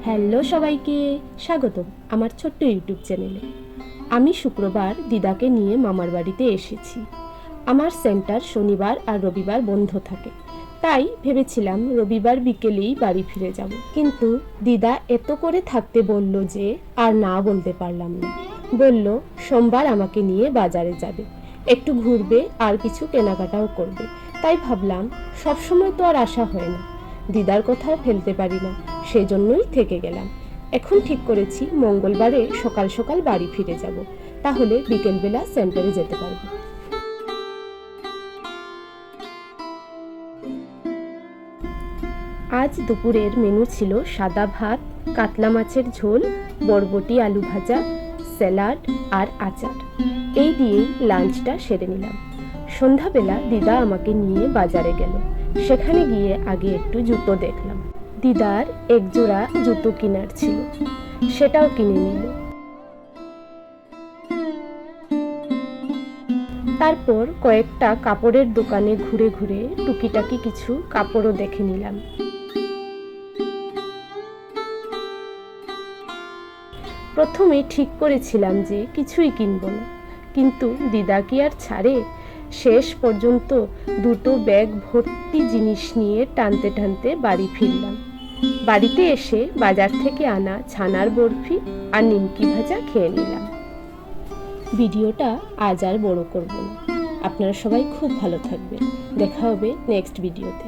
Hello সবাইকে স্বাগত আমার ছোট্ট ইউটিউব চ্যানেলে। আমি শুক্রবার দিদাকে নিয়ে মামার বাড়িতে এসেছি। আমার সেন্টার শনিবার আর রবিবার বন্ধ থাকে, তাই ভেবেছিলাম রবিবার বিকেলেই বাড়ি ফিরে যাব, কিন্তু দিদা এত করে থাকতে বলল যে আর না বলতে পারলাম না। বলল সোমবার আমাকে নিয়ে বাজারে যাবে, একটু ঘুরবে আর কিছু কেনাকাটাও করবে। তাই ভাবলাম সবসময় তো আর আসা হয় না, দিদার কথাও ফেলতে পারি না, সেজন্যই থেকে গেলাম। এখন ঠিক করেছি মঙ্গলবারে সকাল সকাল বাড়ি ফিরে যাব, তাহলে বিকেলবেলা সেন্টারে যেতে পারবো। আজ দুপুরের মেনু ছিল সাদা ভাত, কাতলা মাছের ঝোল, বরবটি আলু ভাজা, স্যালাড আর আচার। এই দিয়েই লাঞ্চটা সেরে নিলাম। সন্ধ্যাবেলা দিদা আমাকে নিয়ে বাজারে গেল। সেখানে গিয়ে আগে একটু জুতো দেখলাম। দিদার এক জোড়া জুতো কেনার ছিল, সেটাও কিনে নিল। তারপর কয়েকটা কাপড়ের দোকানে ঘুরে ঘুরে টুকিটাকি কিছু কাপড়ও দেখে নিলাম। প্রথমে ঠিক করেছিলাম যে কিছুই কিনবো না, কিন্তু দিদা কি আর ছাড়ে। শেষ পর্যন্ত দুটো ব্যাগ ভর্তি জিনিস নিয়ে টানতে টানতে বাড়ি ফিরলাম। বাড়িতে এসে বাজার থেকে আনা ছানার বরফি আর নিমকি ভাজা খেয়ে নিলাম। ভিডিওটা আজ আর বড় করব না। আপনারা সবাই খুব ভালো থাকবেন। দেখা হবে নেক্সট ভিডিওতে।